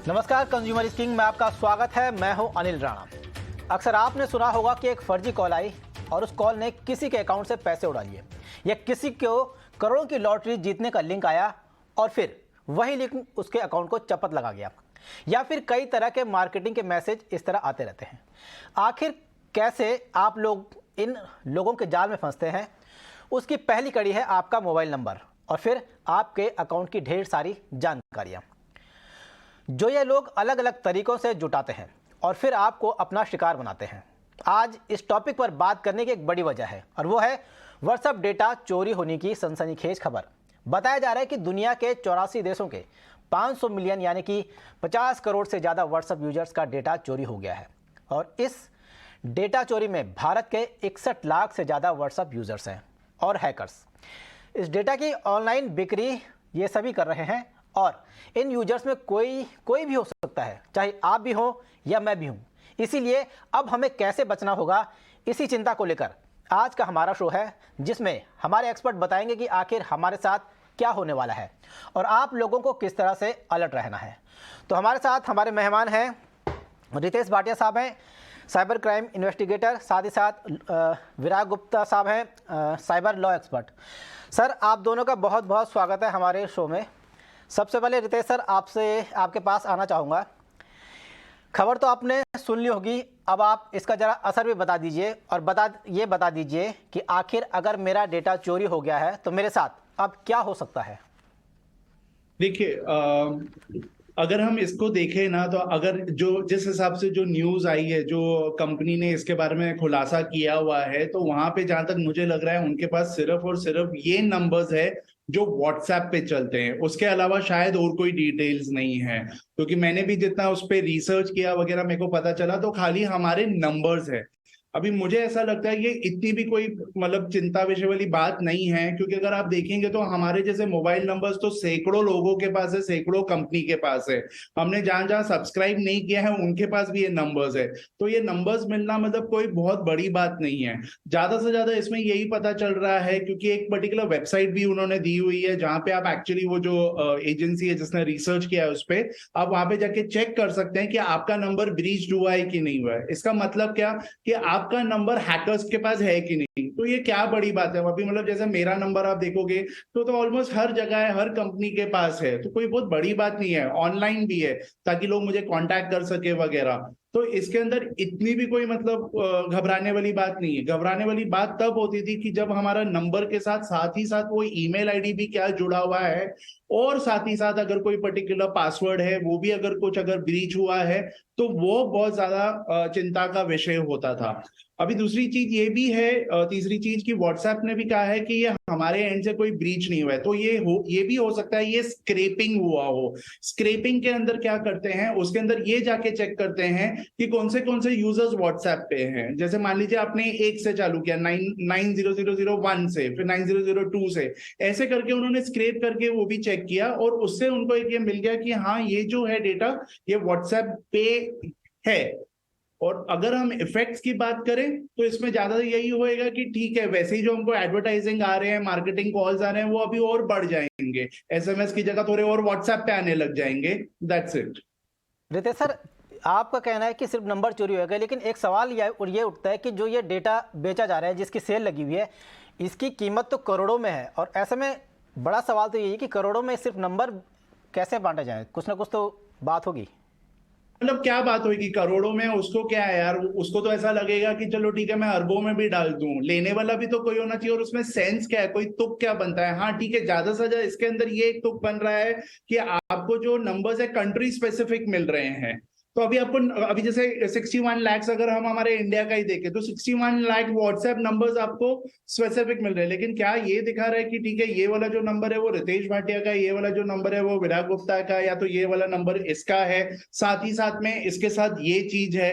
नमस्कार, consumer king में आपका स्वागत है। मैं हूं अनिल राणा। अक्सर आपने सुना होगा कि एक फर्जी कॉल आई और उस कॉल ने किसी के अकाउंट से पैसे उड़ा लिए, या किसी को करोड़ों की लॉटरी जीतने का लिंक आया और फिर वही लिंक उसके अकाउंट को चपत लगा गया, या फिर कई तरह के मार्केटिंग के मैसेज इस तरह आते रहते हैं। आखिर कैसे आप लोग इन लोगों के जाल में फंसते हैं, उसकी पहली कड़ी है आपका मोबाइल नंबर और फिर आपके अकाउंट की ढेर सारी जानकारियाँ, जो ये लोग अलग अलग तरीकों से जुटाते हैं और फिर आपको अपना शिकार बनाते हैं। आज इस टॉपिक पर बात करने की एक बड़ी वजह है और वो है व्हाट्सएप डेटा चोरी होने की सनसनीखेज खबर। बताया जा रहा है कि दुनिया के 84 देशों के 500 मिलियन यानी कि 50 करोड़ से ज़्यादा व्हाट्सएप यूजर्स का डेटा चोरी हो गया है और इस डेटा चोरी में भारत के 61 लाख से ज़्यादा व्हाट्सएप यूजर्स हैं और हैकर्स इस डेटा की ऑनलाइन बिक्री ये सभी कर रहे हैं। और इन यूजर्स में कोई भी हो सकता है, चाहे आप भी हो या मैं भी हूं। इसीलिए अब हमें कैसे बचना होगा, इसी चिंता को लेकर आज का हमारा शो है, जिसमें हमारे एक्सपर्ट बताएंगे कि आखिर हमारे साथ क्या होने वाला है और आप लोगों को किस तरह से अलर्ट रहना है। तो हमारे साथ हमारे मेहमान हैं, रितेश भाटिया साहब हैं, साइबर क्राइम इन्वेस्टिगेटर, साथ ही साथ विराग गुप्ता साहब हैं, साइबर लॉ एक्सपर्ट। सर, आप दोनों का बहुत बहुत स्वागत है हमारे शो में। सबसे पहले रितेश सर, आपके पास आना चाहूँगा। खबर तो आपने सुन ली होगी, अब आप इसका ज़रा असर भी बता दीजिए और बता दीजिए कि आखिर अगर मेरा डेटा चोरी हो गया है तो मेरे साथ अब क्या हो सकता है। देखिए, अगर हम इसको देखें ना, तो अगर जो जिस हिसाब से जो न्यूज आई है, जो कंपनी ने इसके बारे में खुलासा किया हुआ है, तो वहां पे जहां तक मुझे लग रहा है उनके पास सिर्फ और सिर्फ ये नंबर्स है जो व्हाट्सएप पे चलते हैं। उसके अलावा शायद और कोई डिटेल्स नहीं है, क्योंकि मैंने भी जितना उस पर रिसर्च किया वगैरह मेरे को पता चला तो खाली हमारे नंबर्स है। अभी मुझे ऐसा लगता है ये इतनी भी कोई मतलब चिंता विषय वाली बात नहीं है, क्योंकि अगर आप देखेंगे तो हमारे जैसे मोबाइल नंबर्स तो सैकड़ों लोगों के पास है, सैकड़ों कंपनी के पास है। हमने जहां जहां सब्सक्राइब नहीं किया है उनके पास भी ये नंबर्स है। तो ये नंबर्स मिलना मतलब कोई बहुत बड़ी बात नहीं है। ज्यादा से ज्यादा इसमें यही पता चल रहा है क्योंकि एक पर्टिकुलर वेबसाइट भी उन्होंने दी हुई है जहां पे आप एक्चुअली वो जो एजेंसी है जिसने रिसर्च किया है उस पर आप वहां पे जाके चेक कर सकते हैं कि आपका नंबर ब्रीच हुआ है कि नहीं हुआ है। इसका मतलब क्या कि आपका नंबर हैकर्स के पास है कि नहीं। तो ये क्या बड़ी बात है। अभी मतलब जैसे मेरा नंबर आप देखोगे तो ऑलमोस्ट हर जगह है, हर कंपनी के पास है, तो कोई बहुत बड़ी बात नहीं है। ऑनलाइन भी है ताकि लोग मुझे कांटेक्ट कर सके वगैरह। तो इसके अंदर इतनी भी कोई मतलब घबराने वाली बात नहीं है। घबराने वाली बात तब होती थी कि जब हमारा नंबर के साथ ही साथ वो ईमेल आईडी भी क्या जुड़ा हुआ है, और साथ ही साथ अगर कोई पर्टिकुलर पासवर्ड है वो भी अगर ब्रीच हुआ है तो वो बहुत ज्यादा चिंता का विषय होता था। अभी दूसरी चीज ये भी है, तीसरी चीज की व्हाट्सएप ने भी कहा है कि ये हमारे एंड से कोई ब्रीच नहीं हुआ है। तो ये भी हो सकता है ये स्क्रैपिंग हुआ हो। स्क्रैपिंग के अंदर क्या करते हैं, उसके अंदर ये जाके चेक करते हैं कि कौन से यूजर्स व्हाट्सएप पे हैं। जैसे मान लीजिए आपने 1 से चालू किया, 99001 से, फिर 9002 से, ऐसे करके उन्होंने स्क्रैप करके वो भी चेक किया और उससे उनको एक ये मिल गया कि हाँ ये जो है डेटा ये व्हाट्सएप पे है। और अगर हम इफेक्ट्स की बात करें तो इसमें ज्यादा यही होएगा कि ठीक है, वैसे ही जो हमको एडवर्टाइजिंग आ रहे हैं, मार्केटिंग कॉल्स आ रहे हैं, वो अभी और बढ़ जाएंगे। एसएमएस की जगह थोड़े और व्हाट्सएप पे आने लग जाएंगे। That's it. रितेश सर, आपका कहना है कि सिर्फ नंबर चोरी हो गया, लेकिन एक सवाल ये उठता है कि जो ये डेटा बेचा जा रहा है, जिसकी सेल लगी हुई है, इसकी कीमत तो करोड़ों में है और ऐसे में बड़ा सवाल तो यही है कि करोड़ों में सिर्फ नंबर कैसे बांटा जाए। कुछ ना कुछ तो बात होगी। मतलब क्या बात होगी करोड़ों में, उसको क्या है यार, उसको तो ऐसा लगेगा कि चलो ठीक है मैं अरबों में भी डाल दूं। लेने वाला भी तो कोई होना चाहिए, और उसमें सेंस क्या है, कोई तुक क्या बनता है। हाँ ठीक है, ज्यादा से ज्यादा इसके अंदर ये एक तुक बन रहा है कि आपको जो नंबर्स है कंट्री स्पेसिफिक मिल रहे हैं। तो अभी जैसे 61 लाख अगर हम हमारे इंडिया का ही देखें तो 61 लाख व्हाट्सएप नंबर्स आपको स्पेसिफिक मिल रहे हैं। लेकिन क्या ये दिखा रहा है कि ठीक है ये वाला जो नंबर है वो रितेश भाटिया का, ये वाला जो नंबर है वो विराग गुप्ता का, या तो ये वाला नंबर इसका है, साथ ही साथ में इसके साथ ये चीज है।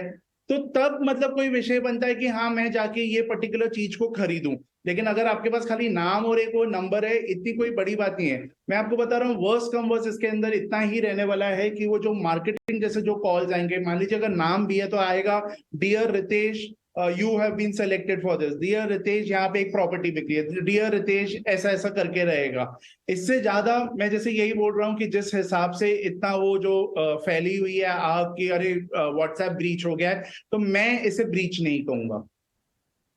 तो तब मतलब कोई विषय बनता है कि हाँ मैं जाके ये पर्टिकुलर चीज को खरीदूं। लेकिन अगर आपके पास खाली नाम और एक वो नंबर है, इतनी कोई बड़ी बात नहीं है। मैं आपको बता रहा हूँ वर्स कम वर्स इसके अंदर इतना ही रहने वाला है कि वो जो मार्केटिंग जैसे जो कॉल्स आएंगे, मान लीजिए अगर नाम भी है तो आएगा dear Ritesh you have been selected for this, dear Ritesh यहाँ पे एक प्रॉपर्टी बिक रही है, डियर रितेश ऐसा ऐसा करके रहेगा। इससे ज्यादा मैं जैसे यही बोल रहा हूँ कि जिस हिसाब से इतना वो जो फैली हुई है आग की, अरे व्हाट्सएप ब्रीच हो गया है, तो मैं इसे ब्रीच नहीं कहूंगा।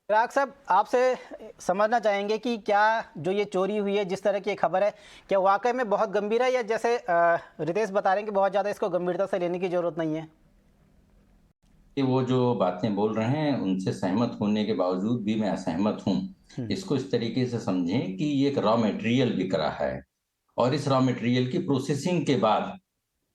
चिराग साहब, आपसे समझना चाहेंगे कि क्या जो ये चोरी हुई है, जिस तरह की खबर है, क्या वाकई में बहुत गंभीर है, या जैसे रितेश बता रहे हैं कि बहुत ज़्यादा इसको गंभीरता से लेने की ज़रूरत नहीं है? कि वो जो बातें बोल रहे हैं उनसे सहमत होने के बावजूद भी मैं असहमत हूं। इसको इस तरीके से समझें कि ये एक रॉ मटेरियल बिक रहा है और इस रॉ मटेरियल की प्रोसेसिंग के बाद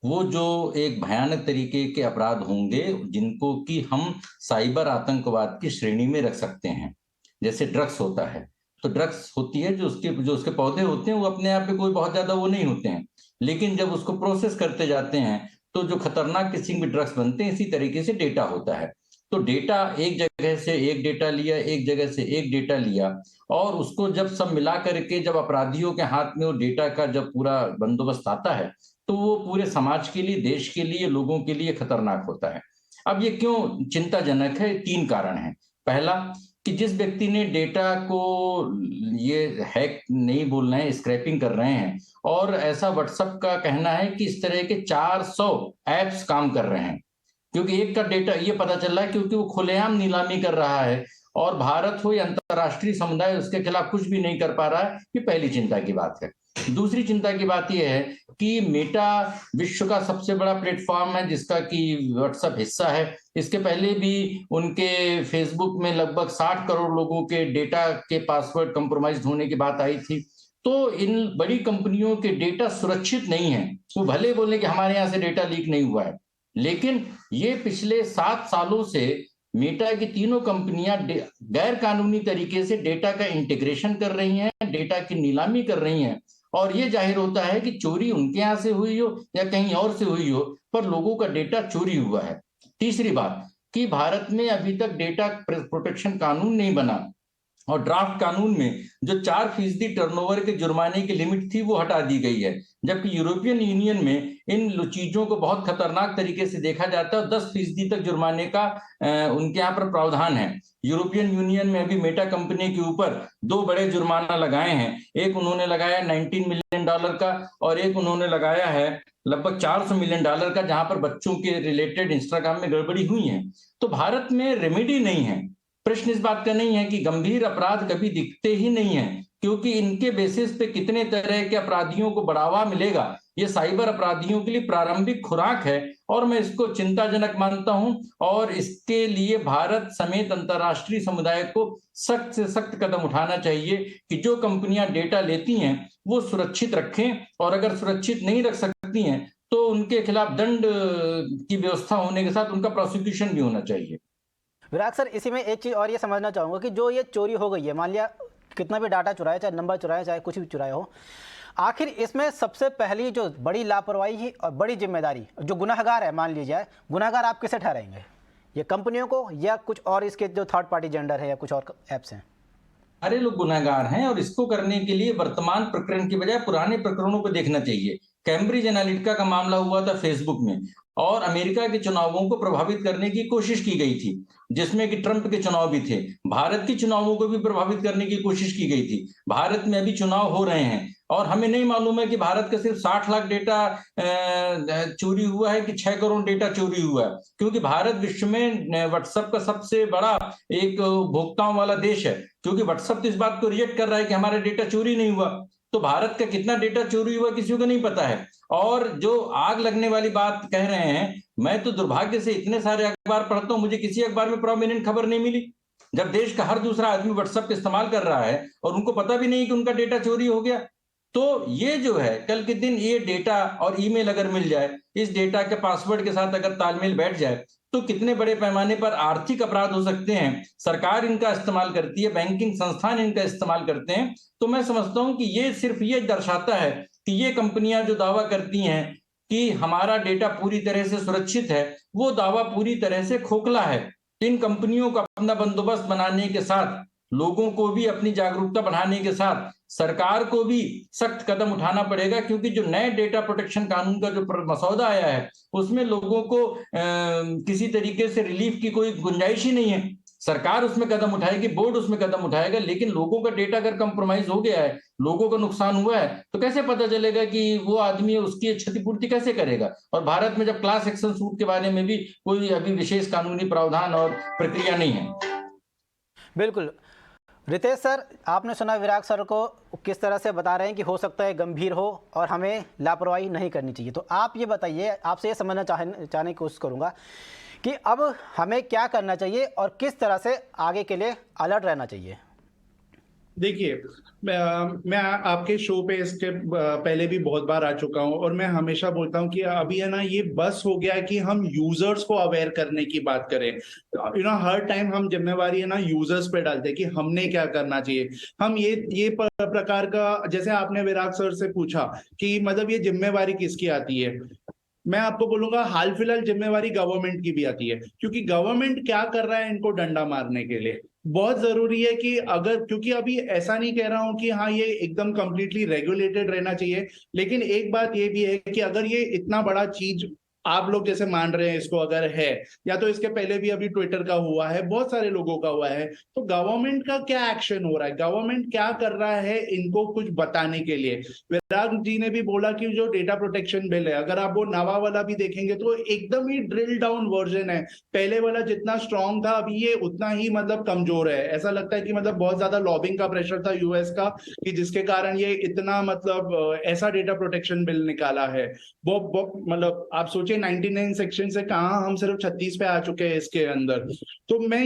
वो जो एक भयानक तरीके के अपराध होंगे जिनको कि हम साइबर आतंकवाद की श्रेणी में रख सकते हैं। जैसे ड्रग्स होता है, तो ड्रग्स होती है जो उसके पौधे होते हैं वो अपने आप में कोई बहुत ज्यादा वो नहीं होते हैं, लेकिन जब उसको प्रोसेस करते जाते हैं तो जो खतरनाक किस्म के ड्रग्स बनते हैं, इसी तरीके से डेटा होता है। तो डेटा एक जगह से एक डेटा लिया, एक जगह से एक डेटा लिया, और उसको जब सब मिला करके जब अपराधियों के हाथ में वो डेटा का जब पूरा बंदोबस्त आता है तो वो पूरे समाज के लिए, देश के लिए, लोगों के लिए खतरनाक होता है। अब ये क्यों चिंताजनक है? 3 कारण हैं। पहला कि जिस व्यक्ति ने डेटा को, ये हैक नहीं बोलना है, स्क्रैपिंग कर रहे हैं, और ऐसा व्हाट्सएप का कहना है कि इस तरह के 400 ऐप्स काम कर रहे हैं, क्योंकि एक का डेटा ये पता चल रहा है क्योंकि वो खुलेआम नीलामी कर रहा है और भारत हो या अंतर्राष्ट्रीय समुदाय उसके खिलाफ कुछ भी नहीं कर पा रहा है। ये पहली चिंता की बात है। दूसरी चिंता की बात यह है कि मेटा विश्व का सबसे बड़ा प्लेटफॉर्म है जिसका कि व्हाट्सएप हिस्सा है। इसके पहले भी उनके फेसबुक में लगभग 60 करोड़ लोगों के डेटा के पासवर्ड कंप्रोमाइज होने की बात आई थी। तो इन बड़ी कंपनियों के डेटा सुरक्षित नहीं है। वो भले बोले कि हमारे यहाँ से डेटा लीक नहीं हुआ है, लेकिन ये पिछले 7 सालों से मेटा की तीनों कंपनियां गैर कानूनी तरीके से डेटा का इंटीग्रेशन कर रही हैं, डेटा की नीलामी कर रही हैं, और ये जाहिर होता है कि चोरी उनके यहाँ से हुई हो या कहीं और से हुई हो, पर लोगों का डेटा चोरी हुआ है। तीसरी बात कि भारत में अभी तक डेटा प्रोटेक्शन कानून नहीं बना, और ड्राफ्ट कानून में जो 4% टर्नओवर के जुर्माने की लिमिट थी वो हटा दी गई है, जबकि यूरोपियन यूनियन में इन चीजों को बहुत खतरनाक तरीके से देखा जाता है और 10% तक जुर्माने का उनके यहाँ पर प्रावधान है। यूरोपियन यूनियन में अभी मेटा कंपनी के ऊपर 2 बड़े जुर्माना लगाए हैं। एक उन्होंने लगाया $19 मिलियन का, और एक उन्होंने लगाया है लगभग $400 मिलियन का, जहां पर बच्चों के रिलेटेड इंस्टाग्राम में गड़बड़ी हुई है। तो भारत में रेमेडी नहीं है। प्रश्न इस बात का नहीं है कि गंभीर अपराध कभी दिखते ही नहीं है, क्योंकि इनके बेसिस पे कितने तरह के अपराधियों को बढ़ावा मिलेगा, ये साइबर अपराधियों के लिए प्रारंभिक खुराक है, और मैं इसको चिंताजनक मानता हूं। और इसके लिए भारत समेत अंतर्राष्ट्रीय समुदाय को सख्त से सख्त कदम उठाना चाहिए कि जो कंपनियां डेटा लेती हैं वो सुरक्षित रखें, और अगर सुरक्षित नहीं रख सकती हैं तो उनके खिलाफ दंड की व्यवस्था होने के साथ उनका प्रोसिक्यूशन भी होना चाहिए। विराग सर, इसी में एक चीज़ और ये समझना चाहूँगा कि जो ये चोरी हो गई है, मान लिया कितना भी डाटा चुराया, चाहे नंबर चुराया, चाहे कुछ भी चुराया हो, आखिर इसमें सबसे पहली जो बड़ी लापरवाही और बड़ी जिम्मेदारी, जो गुनहगार है, मान लीजिए गुनहगार आप किसे ठहराएंगे? ये कंपनियों को, या कुछ और इसके जो थर्ड पार्टी जेंडर है या कुछ और ऐप्स हैं? सारे लोग गुनहगार हैं, और इसको करने के लिए वर्तमान प्रकरण की बजाय पुराने प्रकरणों को देखना चाहिए। कैम्ब्रिज एनालिटिका का मामला हुआ था फेसबुक में, और अमेरिका के चुनावों को प्रभावित करने की कोशिश की गई थी, जिसमें कि ट्रंप के चुनाव भी थे। भारत के चुनावों को भी प्रभावित करने की कोशिश की गई थी। भारत में अभी चुनाव हो रहे हैं, और हमें नहीं मालूम है कि भारत का सिर्फ 60 लाख डेटा चोरी हुआ है कि 6 करोड़ डेटा चोरी हुआ है, क्योंकि भारत विश्व में व्हाट्सएप का सबसे बड़ा एक उपभोक्ताओं वाला देश है, क्योंकि व्हाट्सएप तो इस बात को रिजेक्ट कर रहा है कि हमारा डेटा चोरी नहीं हुआ। तो भारत का कितना डेटा चोरी हुआ किसी को नहीं पता है। और जो आग लगने वाली बात कह रहे हैं, मैं तो दुर्भाग्य से इतने सारे अखबार पढ़ता हूं, मुझे किसी अखबार में प्रोमिनेंट खबर नहीं मिली। जब देश का हर दूसरा आदमी व्हाट्सएप इस्तेमाल कर रहा है और उनको पता भी नहीं कि उनका डेटा चोरी हो गया, तो ये जो है कल के दिन ये डेटा और ईमेल अगर मिल जाए, इस डेटा के पासवर्ड के साथ अगर तालमेल बैठ जाए, तो कितने बड़े पैमाने पर आर्थिक अपराध हो सकते हैं। सरकार इनका इस्तेमाल करती है, बैंकिंग संस्थान इनका इस्तेमाल करते हैं। तो मैं समझता हूं कि ये सिर्फ ये दर्शाता है कि ये कंपनियां जो दावा करती हैं कि हमारा डेटा पूरी तरह से सुरक्षित है, वो दावा पूरी तरह से खोखला है। इन कंपनियों को अपना बंदोबस्त बनाने के साथ, लोगों को भी अपनी जागरूकता बढ़ाने के साथ, सरकार को भी सख्त कदम उठाना पड़ेगा, क्योंकि जो नए डेटा प्रोटेक्शन कानून का जो मसौदा आया है उसमें लोगों को किसी तरीके से रिलीफ की कोई गुंजाइश ही नहीं है। सरकार उसमें कदम उठाएगी, बोर्ड उसमें कदम उठाएगा, लेकिन लोगों का डेटा अगर कंप्रोमाइज हो गया है, लोगों को नुकसान हुआ है, तो कैसे पता चलेगा कि वो आदमी उसकी क्षतिपूर्ति कैसे करेगा? और भारत में जब क्लास एक्शन सूट के बारे में भी कोई अभी विशेष कानूनी प्रावधान और प्रक्रिया नहीं है। बिल्कुल। रितेश सर, आपने सुना विराग सर को किस तरह से बता रहे हैं कि हो सकता है गंभीर हो और हमें लापरवाही नहीं करनी चाहिए। तो आप ये बताइए, आपसे ये समझना चाहने की कोशिश करूँगा कि अब हमें क्या करना चाहिए और किस तरह से आगे के लिए अलर्ट रहना चाहिए। देखिए, मैं आपके शो पे इसके पहले भी बहुत बार आ चुका हूं और मैं हमेशा बोलता हूं कि अभी है ना, ये बस हो गया है कि हम यूजर्स को अवेयर करने की बात करें। हर टाइम हम जिम्मेवारी है ना यूजर्स पे डालते हैं कि हमने क्या करना चाहिए। हम ये प्रकार का, जैसे आपने विराग सर से पूछा कि मतलब ये जिम्मेवारी किसकी आती है, मैं आपको बोलूंगा हाल फिलहाल जिम्मेवारी गवर्नमेंट की भी आती है, क्योंकि गवर्नमेंट क्या कर रहा है इनको डंडा मारने के लिए। बहुत जरूरी है कि अगर, क्योंकि अभी ऐसा नहीं कह रहा हूं कि हाँ ये एकदम कंप्लीटली रेगुलेटेड रहना चाहिए, लेकिन एक बात ये भी है कि अगर ये इतना बड़ा चीज आप लोग जैसे मान रहे हैं इसको अगर है, या तो इसके पहले भी अभी ट्विटर का हुआ है, बहुत सारे लोगों का हुआ है, तो गवर्नमेंट का क्या एक्शन हो रहा है, गवर्नमेंट क्या कर रहा है इनको कुछ बताने के लिए। विराग जी ने भी बोला कि जो डेटा प्रोटेक्शन बिल है, अगर आप वो नवा वाला भी देखेंगे तो एकदम ही ड्रिल डाउन वर्जन है। पहले वाला जितना स्ट्रांग था, अभी ये उतना ही मतलब कमजोर है। ऐसा लगता है कि मतलब बहुत ज्यादा लॉबिंग का प्रेशर था यूएस का, कि जिसके कारण ये इतना मतलब ऐसा डेटा प्रोटेक्शन बिल निकाला है। वो मतलब आप सोचिए 99 सेक्शन से कहां हम सिर्फ 36 पे आ चुके हैं इसके अंदर। तो मैं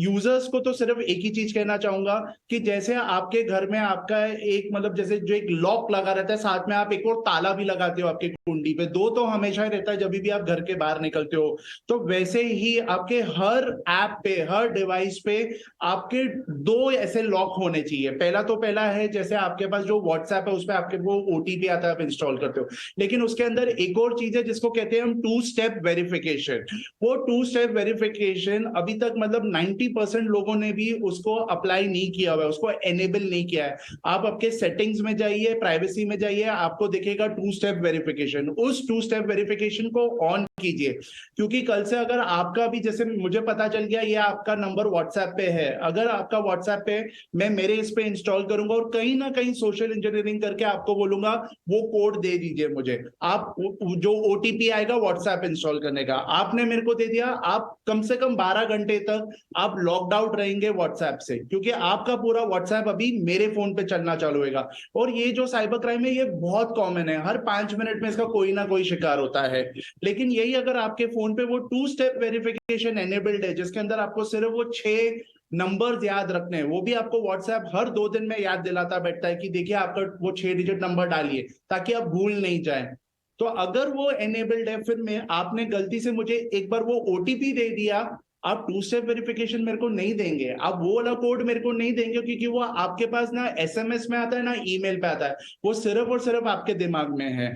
यूजर्स को तो सिर्फ एक ही चीज कहना चाहूंगा कि जैसे आपके घर में आपका एक मतलब जैसे जो एक लॉक लगा रहता है, साथ में आप एक और ताला भी लगाते हो आपके कुंडी पे, दो तो हमेशा ही रहता है जब भी आप घर के बाहर निकलते हो, तो वैसे ही आपके हर ऐप पे, हर डिवाइस पे आपके दो ऐसे लॉक होने चाहिए। पहला है जैसे आपके पास जो व्हाट्सएप है उस पर आपके वो ओटीपी आता है, आप इंस्टॉल करते हो, लेकिन उसके अंदर एक और चीज है जिसको कहते हैं हम टू स्टेप वेरिफिकेशन। वो टू स्टेप वेरिफिकेशन अभी तक मतलब 90% लोगों ने भी उसको अप्लाई नहीं किया हुआ है, उसको एनेबल नहीं किया है। आप आपके सेटिंग्स में जाइए, प्राइवेसी में जाइए, आपको दिखेगा टू स्टेप वेरिफिकेशन। उस टू स्टेप वेरिफिकेशन को ऑन कीजिए, क्योंकि कल से अगर आपका भी, जैसे मुझे पता चल गया ये आपका नंबर व्हाट्सएप पे है, अगर आपका व्हाट्सएप पे मैं मेरे इस पे इंस्टॉल करूंगा और कहीं ना कहीं सोशल इंजीनियरिंग करके आपको बोलूंगा वो कोड दे दीजिए मुझे, आप जो ओटीपी आएगा व्हाट्सएप इंस्टॉल करने का, आपने मेरे को दे दिया, आप कम से कम 12 घंटे तक आप लॉकड आउट रहेंगे व्हाट्सएप से, क्योंकि आपका पूरा व्हाट्सएप अभी मेरे फोन पे चलना चालू होगा। और ये जो साइबर क्राइम है ये बहुत कॉमन है, हर 5 मिनट में इसका कोई ना कोई शिकार होता है। लेकिन यही अगर आपके फोन पे वो टू स्टेप वेरिफिकेशन एनेबल्ड है, जिसके अंदर आपको सिर्फ वो 6 नंबर्स याद रखने हैं, वो भी आपको व्हाट्सएप हर 2 दिन में याद दिलाता बैठता है कि देखिए आपका वो 6 डिजिट नंबर डालिए, ताकि आप भूल नहीं जाए। तो अगर वो एनेबल्ड है, फिर मैं, आपने गलती से मुझे एक बार वो ओटीपी दे दिया, आप टू स्टेप वेरिफिकेशन मेरे को नहीं देंगे, आप वो वाला कोड मेरे को नहीं देंगे, क्योंकि वो आपके पास ना एसएमएस में आता है ना ईमेल पे आता है, वो सिर्फ और सिर्फ आपके दिमाग में है।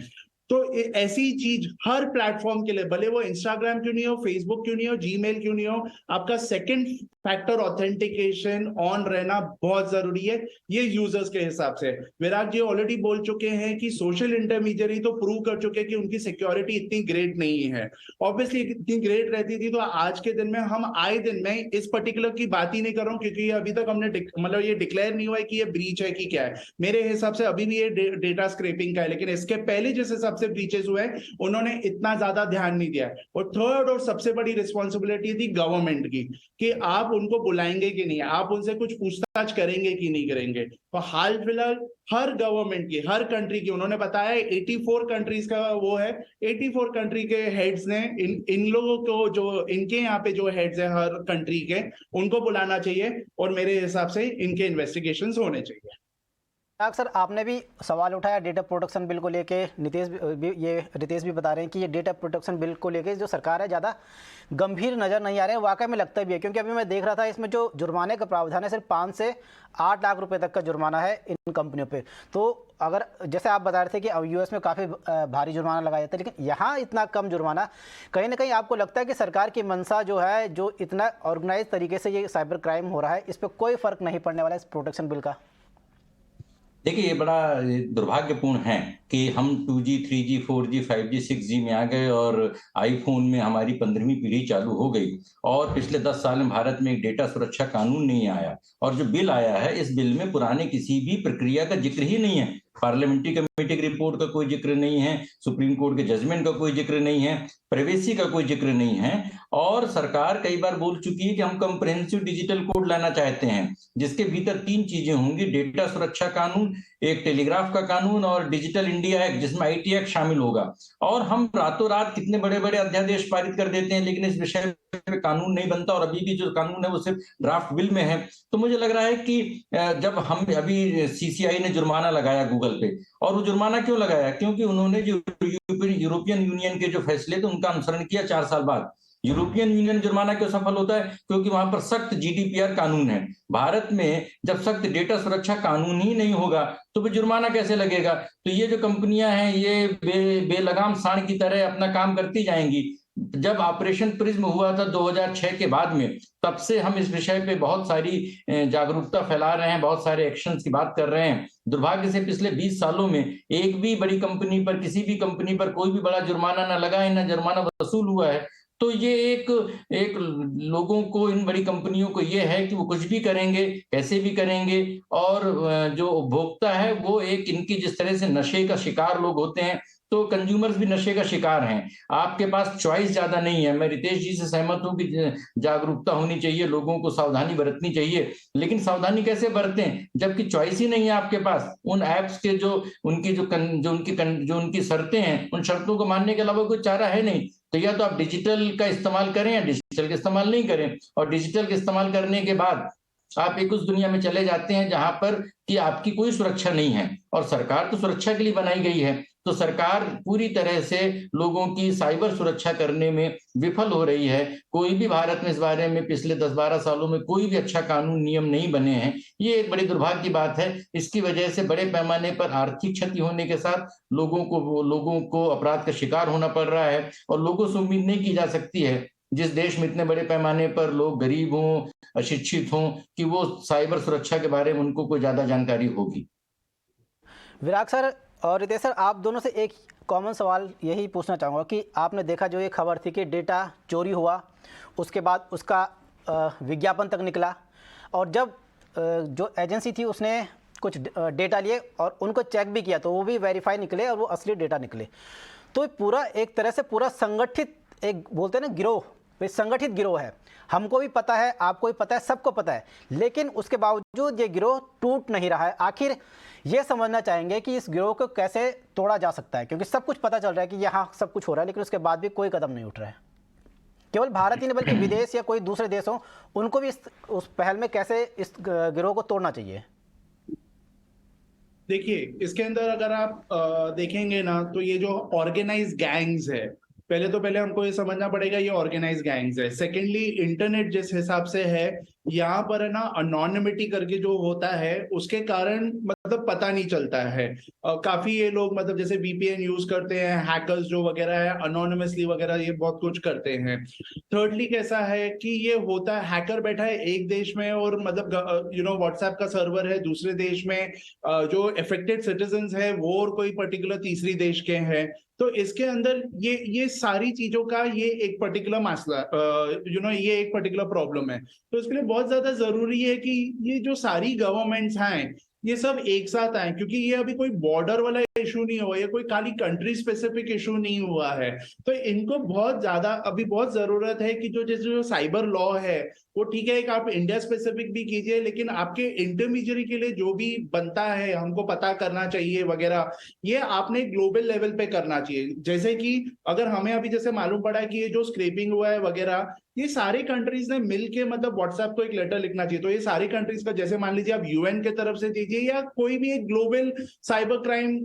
तो ऐसी चीज हर प्लेटफॉर्म के लिए, भले वो इंस्टाग्राम क्यों नहीं हो, फेसबुक क्यों नहीं हो, जीमेल क्यों नहीं हो, आपका सेकंड फैक्टर ऑथेंटिकेशन ऑन रहना बहुत जरूरी है, ये यूजर्स के हिसाब से। विराग जी ऑलरेडी बोल चुके हैं कि सोशल इंटरमीडियरी तो प्रूव कर चुके हैं कि उनकी सिक्योरिटी इतनी ग्रेट नहीं है। ऑब्वियसली इतनी ग्रेट रहती थी तो आज के दिन में हम आए दिन, मैं इस पर्टिकुलर की बात ही नहीं कर रहा हूं क्योंकि अभी तक हमने मतलब ये डिक्लेयर नहीं हुआ है कि ये ब्रीच है कि क्या है। मेरे हिसाब से अभी भी ये डेटा स्क्रैपिंग का है, लेकिन इसके पहले जिस हिसाब से ब्रीचेस हुए उन्होंने इतना ज्यादा ध्यान नहीं दिया। और थर्ड और सबसे बड़ी रिस्पॉन्सिबिलिटी थी गवर्नमेंट की कि आप उनको बुलाएंगे कि नहीं, आप उनसे कुछ पूछताछ करेंगे कि नहीं करेंगे। तो हाल फिलहाल हर गवर्नमेंट की, हर कंट्री की, उन्होंने बताया 84 कंट्रीज का वो है, 84 कंट्री के हेड्स ने इन लोगों को, जो इनके यहाँ पे जो हेड्स है हर कंट्री के, उनको बुलाना चाहिए और मेरे हिसाब से इनके इन्वेस्टिगेशंस होने चाहिए। सर, आपने भी सवाल उठाया डेटा प्रोटेक्शन बिल को लेके, रितेश भी बता रहे हैं कि ये डेटा प्रोटेक्शन बिल को लेके जो सरकार है ज़्यादा गंभीर नज़र नहीं आ रहे हैं। वाकई में लगता भी है, क्योंकि अभी मैं देख रहा था इसमें जो जुर्माने का प्रावधान है सिर्फ 5 से 8 लाख रुपए तक का जुर्माना है इन कंपनियों पे। तो अगर जैसे आप बता रहे थे कि यूएस में काफ़ी भारी जुर्माना लगाया जाता है, लेकिन यहाँ इतना कम जुर्माना, कहीं ना कहीं आपको लगता है कि सरकार की मंशा जो है, जो इतना ऑर्गेनाइज तरीके से ये साइबर क्राइम हो रहा है, इस पर कोई फ़र्क नहीं पड़ने वाला है इस प्रोटेक्शन बिल का? देखिए, ये बड़ा दुर्भाग्यपूर्ण है कि हम 2G, 3G, 4G, 5G, 6G में आ गए और आईफ़ोन में हमारी 15वीं पीढ़ी चालू हो गई और पिछले 10 साल में भारत में एक डेटा सुरक्षा कानून नहीं आया और जो बिल आया है, इस बिल में पुराने किसी भी प्रक्रिया का ज़िक्र ही नहीं है। पार्लियामेंट्री कमेटी की रिपोर्ट का कोई ज़िक्र नहीं है, सुप्रीम कोर्ट के जजमेंट का कोई ज़िक्र नहीं है, प्राइवेसी का कोई ज़िक्र नहीं है और सरकार कई बार बोल चुकी है कि हम कम्प्रिहेंसिव डिजिटल कोड लाना चाहते हैं, जिसके भीतर 3 चीज़ें होंगी, डेटा सुरक्षा कानून, एक टेलीग्राफ का कानून और डिजिटल इंडिया एक्ट जिसमें आईटी एक्ट शामिल होगा। और हम रातों रात कितने बड़े-बड़े अध्यादेश पारित कर देते हैं, लेकिन इस विषय पे कानून नहीं बनता और अभी भी जो कानून है वो सिर्फ ड्राफ्ट बिल में है। तो मुझे लग रहा है कि जब हम अभी सीसीआई ने जुर्माना लगाया गूगल पे और वो जुर्माना क्यों लगाया? क्योंकि उन्होंने जो यूरोपियन यूनियन के जो फैसले थे उनका अनुसरण किया 4 साल बाद। यूरोपियन यूनियन जुर्माना क्यों सफल होता है? क्योंकि वहां पर सख्त जीडीपीआर कानून है। भारत में जब सख्त डेटा सुरक्षा कानून ही नहीं होगा तो फिर जुर्माना कैसे लगेगा? तो ये जो कंपनियां हैं ये बेलगाम सांड की तरह अपना काम करती जाएंगी। जब ऑपरेशन प्रिज्म हुआ था 2006 के बाद में, तब से हम इस विषय पे बहुत सारी जागरूकता फैला रहे हैं, बहुत सारे एक्शंस की बात कर रहे हैं। दुर्भाग्य से पिछले 20 सालों में एक भी बड़ी कंपनी पर, किसी भी कंपनी पर कोई भी बड़ा जुर्माना ना लगा है, ना जुर्माना वसूल हुआ है। तो ये एक लोगों को, इन बड़ी कंपनियों को ये है कि वो कुछ भी करेंगे, कैसे भी करेंगे और जो उपभोक्ता है वो एक इनकी जिस तरह से नशे का शिकार लोग होते हैं, तो कंज्यूमर्स भी नशे का शिकार हैं। आपके पास चॉइस ज्यादा नहीं है। मैं रितेश जी से सहमत हूं कि जागरूकता होनी चाहिए, लोगों को सावधानी बरतनी चाहिए, लेकिन सावधानी कैसे बरतें जबकि चॉइस ही नहीं है आपके पास। उन ऐप्स के जो उनकी शर्तें हैं, उन शर्तों को मानने के अलावा कोई चारा है नहीं। तो या तो आप डिजिटल का इस्तेमाल करें या डिजिटल का इस्तेमाल नहीं करें, और डिजिटल का इस्तेमाल करने के बाद आप एक उस दुनिया में चले जाते हैं जहां पर कि आपकी कोई सुरक्षा नहीं है, और सरकार तो सुरक्षा के लिए बनाई गई है। तो सरकार पूरी तरह से लोगों की साइबर सुरक्षा करने में विफल हो रही है। कोई भी भारत में इस बारे में पिछले 10-12 सालों में कोई भी अच्छा कानून नियम नहीं बने हैं। ये एक बड़ी दुर्भाग्य की बात है। इसकी वजह से बड़े पैमाने पर आर्थिक क्षति होने के साथ लोगों को अपराध का शिकार होना पड़ रहा है, और लोगों से उम्मीद नहीं की जा सकती है, जिस देश में इतने बड़े पैमाने पर लोग गरीब हों, अशिक्षित हों, कि वो साइबर सुरक्षा के बारे में उनको कोई ज्यादा जानकारी होगी। विराग सर और रितेश सर, आप दोनों से एक कॉमन सवाल यही पूछना चाहूँगा कि आपने देखा जो ये खबर थी कि डेटा चोरी हुआ, उसके बाद उसका विज्ञापन तक निकला, और जब जो एजेंसी थी उसने कुछ डेटा लिए और उनको चेक भी किया तो वो भी वेरीफाई निकले और वो असली डेटा निकले। तो पूरा एक तरह से पूरा संगठित, एक बोलते हैं ना गिरोह, संगठित गिरोह है। हमको भी पता है, आपको भी पता है, सबको पता है, लेकिन उसके बावजूद ये गिरोह टूट नहीं रहा है। आखिर ये समझना चाहेंगे कि इस गिरोह को कैसे तोड़ा जा सकता है, क्योंकि सब कुछ पता चल रहा है कि यहाँ सब कुछ हो रहा है, लेकिन उसके बाद भी कोई कदम नहीं उठ रहा है। केवल भारत ही नहीं बल्कि विदेश या कोई दूसरे देश हो, उनको भी उस पहल में कैसे इस गिरोह को तोड़ना चाहिए। देखिए, इसके अंदर अगर आप देखेंगे ना, तो ये जो ऑर्गेनाइज गैंग्स है, पहले हमको ये समझना पड़ेगा ये ऑर्गेनाइज गैंग्स है। सेकेंडली, इंटरनेट जिस हिसाब से है, यहाँ पर है ना अनोनिमिटी करके जो होता है, उसके कारण मतलब पता नहीं चलता है। काफी ये लोग मतलब जैसे वीपीएन यूज करते हैं, हैकर्स जो वगैरह है अनोनिमसली वगैरह ये बहुत कुछ करते हैं। थर्डली कैसा है कि ये होता है, हैकर बैठा है एक देश में और मतलब व्हाट्सएप का सर्वर है दूसरे देश में, जो अफेक्टेड सिटीजन्स है वो और कोई पर्टिकुलर तीसरी देश के हैं। तो इसके अंदर ये सारी चीजों का ये एक पर्टिकुलर मसला ये एक पर्टिकुलर प्रॉब्लम है। तो इसके लिए बहुत ज्यादा जरूरी है कि ये जो सारी गवर्नमेंट्स हैं ये सब एक साथ आए, क्योंकि ये अभी कोई बॉर्डर वाला इशू नहीं हुआ, ये कोई खाली कंट्री स्पेसिफिक इशू नहीं हुआ है। तो इनको बहुत ज्यादा अभी बहुत जरूरत है कि जो साइबर लॉ है वो ठीक है, एक आप इंडिया स्पेसिफिक भी कीजिए, लेकिन आपके इंटरमीडियरी के लिए जो भी बनता है हमको पता करना चाहिए वगैरह, ये आपने ग्लोबल लेवल पे करना चाहिए। जैसे कि अगर हमें अभी जैसे मालूम पड़ा है कि ये जो स्क्रैपिंग हुआ है वगैरह, ये सारी कंट्रीज ने मिलके मतलब व्हाट्सएप को एक लेटर लिखना चाहिए। तो ये सारी कंट्रीज का, जैसे मान लीजिए आप यूएन के तरफ से दीजिए या कोई भी एक ग्लोबल साइबर क्राइम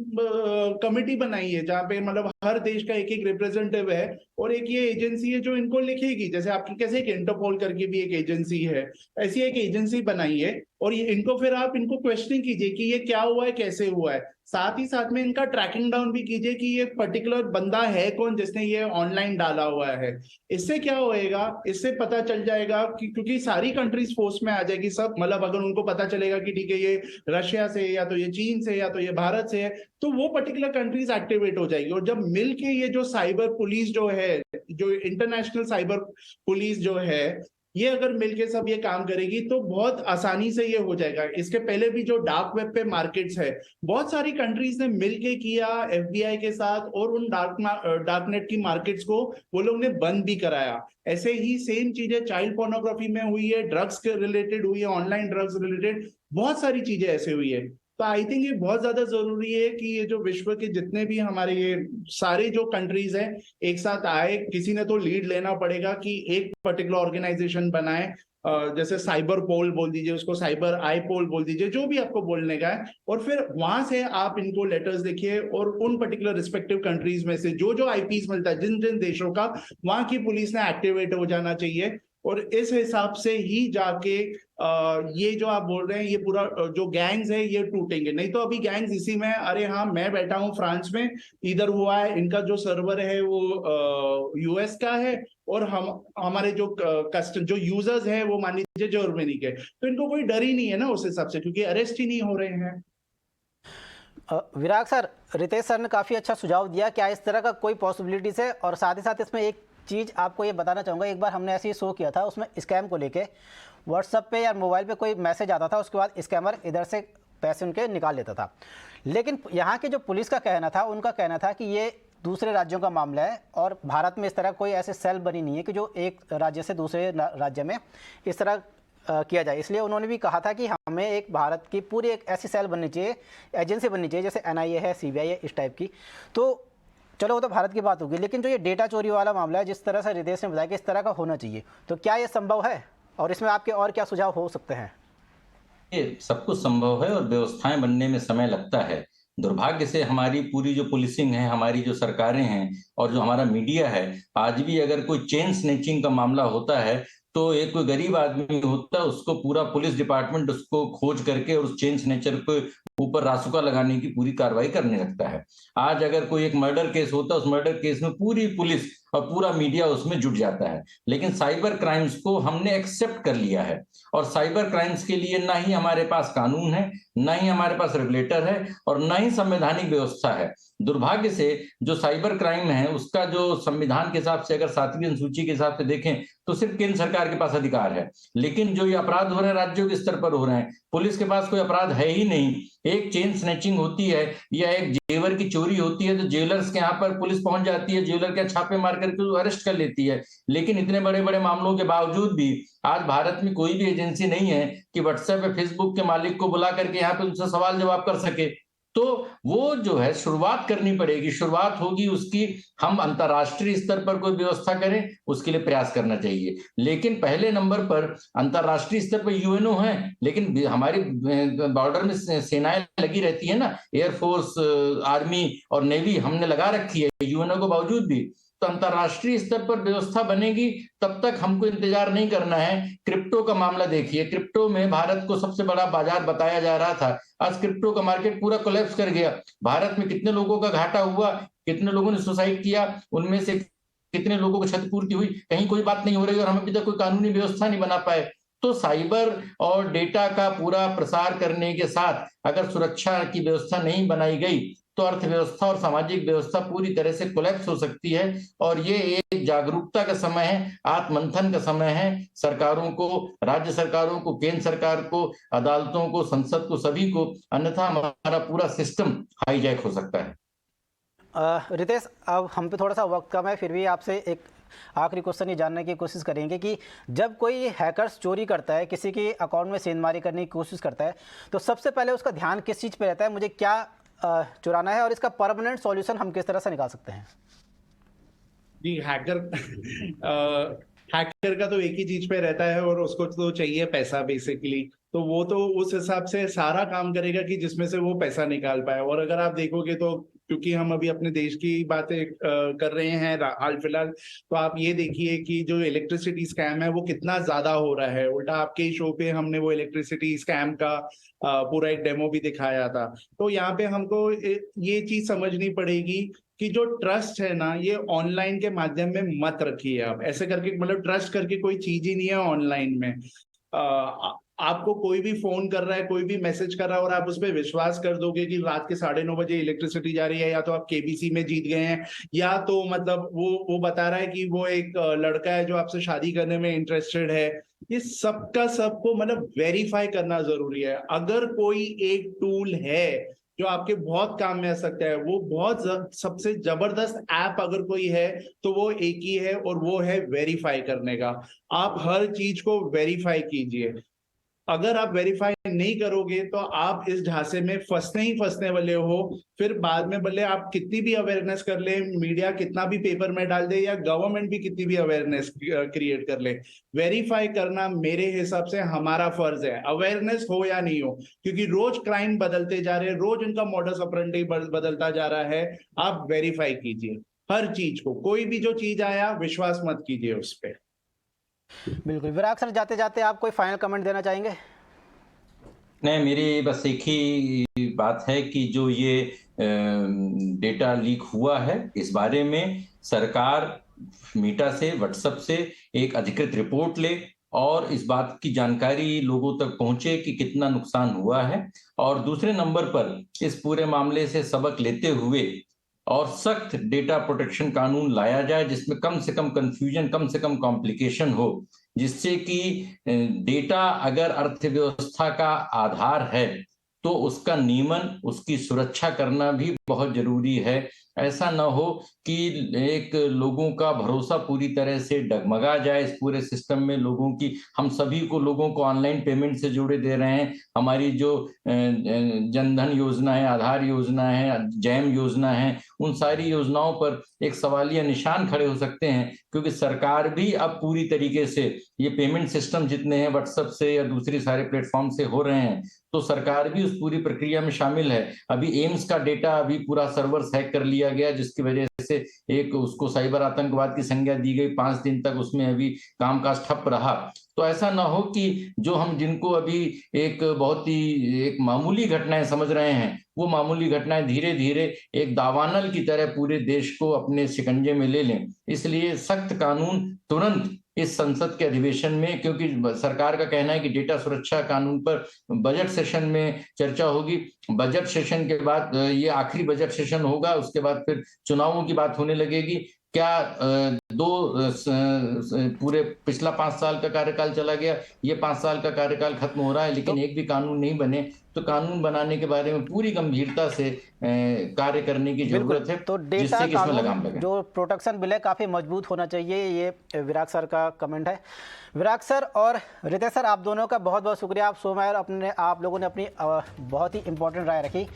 कमिटी बनाइए, जहाँ पे मतलब हर देश का एक एक रिप्रेजेंटेटिव है और एक ये एजेंसी है जो इनको लिखेगी। जैसे आपकी कैसे एक इंटरपोल करके भी एक एजेंसी है, ऐसी एक एजेंसी बनाइए और ये इनको फिर आप इनको क्वेश्चनिंग कीजिए कि ये क्या हुआ है, कैसे हुआ है। साथ ही साथ में इनका ट्रैकिंग डाउन भी कीजिए कि ये पर्टिकुलर बंदा है कौन जिसने ये ऑनलाइन डाला हुआ है। इससे क्या होएगा, इससे पता चल जाएगा कि क्योंकि सारी कंट्रीज फोर्स में आ जाएगी सब, मतलब अगर उनको पता चलेगा कि ठीक है ये रशिया से या तो ये चीन से या तो ये भारत से है, तो वो पर्टिकुलर कंट्रीज एक्टिवेट हो जाएगी। और जब मिलके ये जो साइबर पुलिस जो है, जो इंटरनेशनल साइबर पुलिस जो है, ये अगर मिलके सब ये काम करेगी तो बहुत आसानी से ये हो जाएगा। इसके पहले भी जो डार्क वेब पे मार्केट्स है, बहुत सारी कंट्रीज ने मिलके किया एफबीआई के साथ, और उन डार्क नेट की मार्केट्स को वो लोग ने बंद भी कराया। ऐसे ही सेम चीजें चाइल्ड पोर्नोग्राफी में हुई है, ड्रग्स के रिलेटेड हुई है, ऑनलाइन ड्रग्स रिलेटेड बहुत सारी चीजें ऐसे हुई है। तो आई थिंक ये बहुत ज्यादा जरूरी है कि ये जो विश्व के जितने भी हमारे ये सारे जो कंट्रीज हैं एक साथ आए। किसी ने तो लीड लेना पड़ेगा कि एक पर्टिकुलर ऑर्गेनाइजेशन बनाए, जैसे साइबर पोल बोल दीजिए उसको, साइबर आई पोल बोल दीजिए, जो भी आपको बोलने का है, और फिर वहां से आप इनको लेटर्स देखिए और उन पर्टिकुलर रिस्पेक्टिव कंट्रीज में से जो जो आईपीस मिलता है जिन जिन देशों का, वहां की पुलिस ने एक्टिवेट हो जाना चाहिए। और इस हिसाब से ही जाके ये जो आप बोल रहे हैं ये पूरा जो गैंग्स है ये टूटेंगे। नहीं तो अभी गैंग्स इसी में, अरे हाँ मैं बैठा हूँ फ्रांस में, इधर हुआ है, इनका जो सर्वर है वो यूएस का है, और हमारे जो जो यूजर्स है वो मान लीजिए जर्मनी के, तो इनको कोई डर ही नहीं है ना उस हिसाब से, क्योंकि अरेस्ट ही नहीं हो रहे हैं। विराग सर, रितेश सर ने काफ़ी अच्छा सुझाव दिया। क्या इस तरह का कोई पॉसिबिलिटीज़ है? और साथ ही साथ इसमें एक चीज़ आपको ये बताना चाहूँगा, एक बार हमने ऐसे ही शो किया था, उसमें स्कैम को लेके व्हाट्सएप पे या मोबाइल पे कोई मैसेज आता था, उसके बाद स्कैमर इधर से पैसे उनके निकाल लेता था। लेकिन यहाँ के जो पुलिस का कहना था, उनका कहना था कि ये दूसरे राज्यों का मामला है और भारत में इस तरह कोई ऐसे सेल बनी नहीं है कि जो एक राज्य से दूसरे राज्य में इस तरह किया जाए। इसलिए उन्होंने भी कहा था कि हमें एक भारत की पूरी एक ऐसी सेल बननी चाहिए, एजेंसी बननी चाहिए, जैसे एनआईए है, सीबीआई है, इस टाइप की। तो चलो वो तो भारत की बात होगी, लेकिन जो ये डेटा चोरी वाला मामला है, जिस तरह से रितेश ने बताया कि इस तरह का होना चाहिए, तो क्या ये संभव है और इसमें आपके और क्या सुझाव हो सकते हैं? ये सब कुछ संभव है और व्यवस्थाएं बनने में समय लगता है। दुर्भाग्य से हमारी पूरी जो पुलिसिंग है, हमारी जो सरकारें हैं और जो हमारा मीडिया है, आज भी अगर कोई चेन स्नैचिंग का मामला होता है तो एक कोई गरीब आदमी होता है, उसको पूरा पुलिस डिपार्टमेंट उसको खोज करके और उस चेन स्नैचर को ऊपर रासुका लगाने की पूरी कार्रवाई करने लगता है। आज अगर कोई एक मर्डर केस होता है, उस मर्डर केस में पूरी पुलिस और पूरा मीडिया उसमें जुट जाता है। लेकिन साइबर क्राइम्स को हमने एक्सेप्ट कर लिया है और साइबर क्राइम्स के लिए ना ही हमारे पास कानून है, ना ही हमारे पास रेगुलेटर है और ना ही संवैधानिक व्यवस्था है। दुर्भाग्य से जो साइबर क्राइम है उसका जो संविधान के हिसाब से अगर 7वीं अनुसूची के हिसाब से देखें तो सिर्फ केंद्र सरकार के पास अधिकार है। लेकिन जो ये अपराध हो रहे हैं राज्यों के स्तर पर हो रहे हैं, पुलिस के पास कोई अपराध है ही नहीं। एक चेन स्नैचिंग होती है या एक जेवर की चोरी होती है तो ज्वेलर्स के यहाँ पर पुलिस पहुंच जाती है, ज्वेलर के छापे मार करके अरेस्ट कर लेती है। लेकिन इतने बड़े बड़े मामलों के बावजूद भी आज भारत में कोई भी एजेंसी नहीं है कि व्हाट्सएप या फेसबुक के मालिक को बुला करके यहाँ पे उनसे सवाल जवाब कर सके। तो वो जो है शुरुआत करनी पड़ेगी, शुरुआत होगी उसकी, हम अंतर्राष्ट्रीय स्तर पर कोई व्यवस्था करें, उसके लिए प्रयास करना चाहिए। लेकिन पहले नंबर पर अंतर्राष्ट्रीय स्तर पर यूएनओ है, लेकिन हमारी बॉर्डर में सेनाएं लगी रहती है ना, एयरफोर्स, आर्मी और नेवी हमने लगा रखी है यूएनओ के बावजूद भी। तो अंतर्राष्ट्रीय स्तर पर व्यवस्था बनेगी, तब तक हमको इंतजार नहीं करना है। क्रिप्टो का मामला देखिए, क्रिप्टो में भारत को सबसे बड़ा बाजार बताया जा रहा था, आज क्रिप्टो का मार्केट पूरा कोलैप्स कर गया। भारत में कितने लोगों का घाटा हुआ, कितने लोगों ने सुसाइड किया, उनमें से कितने लोगों को क्षतिपूर्ति हुई, कहीं कोई बात नहीं हो रही और हम अभी तक कोई कानूनी व्यवस्था नहीं बना पाए। तो साइबर और डेटा का पूरा प्रसार करने के साथ अगर सुरक्षा की व्यवस्था नहीं बनाई गई तो अर्थव्यवस्था और सामाजिक व्यवस्था पूरी तरह से कोलैप्स हो सकती है। और ये एक जागरूकता का समय है, आत्ममंथन का समय है, सरकारों को, राज्य सरकारों को, केंद्र सरकार को, अदालतों को, संसद को, सभी को, अन्यथा हमारा पूरा सिस्टम हाईजैक हो सकता है। रितेश, अब हम पे थोड़ा सा वक्त कम है, फिर भी आपसे एक आखिरी क्वेश्चन ये जानने की कोशिश करेंगे कि जब कोई हैकर्स चोरी करता है, किसी के अकाउंट में सेंधमारी करने की कोशिश करता है, तो सबसे पहले उसका ध्यान किस चीज़ पे रहता है, मुझे क्या चुराना है, और इसका परमानेंट सॉल्यूशन हम किस तरह से निकाल सकते हैं? जी, हैकर का तो एक ही चीज पे रहता है और उसको तो चाहिए पैसा बेसिकली। तो वो तो उस हिसाब से सारा काम करेगा कि जिसमें से वो पैसा निकाल पाए। और अगर आप देखोगे तो क्योंकि हम अभी अपने देश की बातें कर रहे हैं हाल फिलहाल, तो आप ये देखिए कि जो इलेक्ट्रिसिटी स्कैम है वो कितना ज्यादा हो रहा है। उल्टा आपके ही शो पे हमने वो इलेक्ट्रिसिटी स्कैम का पूरा एक डेमो भी दिखाया था। तो यहाँ पे हमको ये चीज समझनी पड़ेगी कि जो ट्रस्ट है ना, ये ऑनलाइन के माध्यम में मत रखिए आप। ऐसे करके मतलब ट्रस्ट करके कोई चीज ही नहीं है ऑनलाइन में। आपको कोई भी फोन कर रहा है, कोई भी मैसेज कर रहा है और आप उस पर विश्वास कर दोगे कि रात के 9:30 इलेक्ट्रिसिटी जा रही है, या तो आप केबीसी में जीत गए हैं, या तो मतलब वो बता रहा है कि वो एक लड़का है जो आपसे शादी करने में इंटरेस्टेड है। ये सबका सबको मतलब वेरीफाई करना जरूरी है। अगर कोई एक टूल है जो आपके बहुत काम में आ सकता है, वो बहुत सबसे जबरदस्त ऐप अगर कोई है तो वो एक ही है, और वो है वेरीफाई करने का। आप हर चीज को वेरीफाई कीजिए। अगर आप वेरीफाई नहीं करोगे तो आप इस झांसे में फंसने वाले हो। फिर बाद में भले आप कितनी भी अवेयरनेस कर ले, मीडिया कितना भी पेपर में डाल दे, या गवर्नमेंट भी कितनी भी अवेयरनेस क्रिएट कर ले, वेरीफाई करना मेरे हिसाब से हमारा फर्ज है, अवेयरनेस हो या नहीं हो। क्योंकि रोज क्राइम बदलते जा रहे हैं, रोज उनका मॉडस ऑपरेंडी बदलता जा रहा है। आप वेरीफाई कीजिए हर चीज को। कोई भी जो चीज आया विश्वास मत कीजिए उस पर। बिल्कुल। विराग सर, जाते जाते आप कोई फाइनल कमेंट देना चाहेंगे? नहीं, मेरी बस एक ही बात है कि जो ये डेटा लीक हुआ है, इस बारे में सरकार मीटा से, व्हाट्सएप से एक अधिकृत रिपोर्ट ले और इस बात की जानकारी लोगों तक पहुंचे कि कितना नुकसान हुआ है। और दूसरे नंबर पर इस पूरे मामले से सबक लेते हुए और सख्त डेटा प्रोटेक्शन कानून लाया जाए, जिसमें कम से कम कंफ्यूजन, कम से कम कॉम्प्लिकेशन हो, जिससे कि डेटा अगर अर्थव्यवस्था का आधार है तो उसका नियमन, उसकी सुरक्षा करना भी बहुत जरूरी है। ऐसा ना हो कि एक लोगों का भरोसा पूरी तरह से डगमगा जाए इस पूरे सिस्टम में। हम सभी को लोगों को ऑनलाइन पेमेंट से जोड़े दे रहे हैं। हमारी जो जनधन योजना है, आधार योजना है, जैम योजना है, उन सारी योजनाओं पर एक सवालिया निशान खड़े हो सकते हैं, क्योंकि सरकार भी अब पूरी तरीके से ये पेमेंट सिस्टम जितने हैं व्हाट्सएप से या दूसरी सारे प्लेटफॉर्म से हो रहे हैं, तो सरकार भी उस पूरी प्रक्रिया में शामिल है। अभी एम्स का डेटा अभी पूरा सर्वर हैक कर लिया गया, जिसकी वजह से एक उसको साइबर आतंकवाद की संज्ञा दी गई। 5 दिन तक उसमें अभी कामकाज ठप रहा। तो ऐसा ना हो कि जिनको अभी एक बहुत ही एक मामूली घटनाएं समझ रहे हैं, वो मामूली घटनाएं धीरे धीरे एक दावानल की तरह पूरे देश को अपने शिकंजे में ले लें। इसलिए सख्त कानून तुरंत इस संसद के अधिवेशन में, क्योंकि सरकार का कहना है कि डेटा सुरक्षा कानून पर बजट सेशन में चर्चा होगी। बजट सेशन के बाद ये आखिरी बजट सेशन होगा, उसके बाद फिर चुनावों की बात होने लगेगी। क्या पूरे पिछला 5 साल का कार्यकाल चला गया, ये 5 साल का कार्यकाल खत्म हो रहा है, लेकिन एक भी कानून नहीं बने। तो कानून बनाने के बारे में पूरी गंभीरता से कार्य करने की जरूरत है, तो डेटा कानून जो प्रोटेक्शन बिल है काफी मजबूत होना चाहिए। ये विराग सर का कमेंट है। विराग सर और रितेश सर, आप दोनों का बहुत बहुत शुक्रिया। आप लोगों ने अपनी बहुत ही इंपॉर्टेंट राय रखी।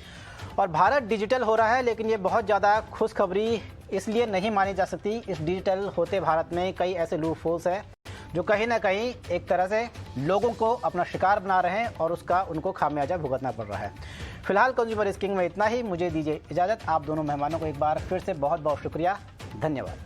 और भारत डिजिटल हो रहा है, लेकिन ये बहुत ज़्यादा खुशखबरी इसलिए नहीं मानी जा सकती। इस डिजिटल होते भारत में कई ऐसे लूप होल्स हैं जो कहीं ना कहीं एक तरह से लोगों को अपना शिकार बना रहे हैं और उसका उनको खामियाजा भुगतना पड़ रहा है। फिलहाल कंज्यूमर स्किंग में इतना ही। मुझे दीजिए इजाज़त। आप दोनों मेहमानों को एक बार फिर से बहुत बहुत शुक्रिया। धन्यवाद।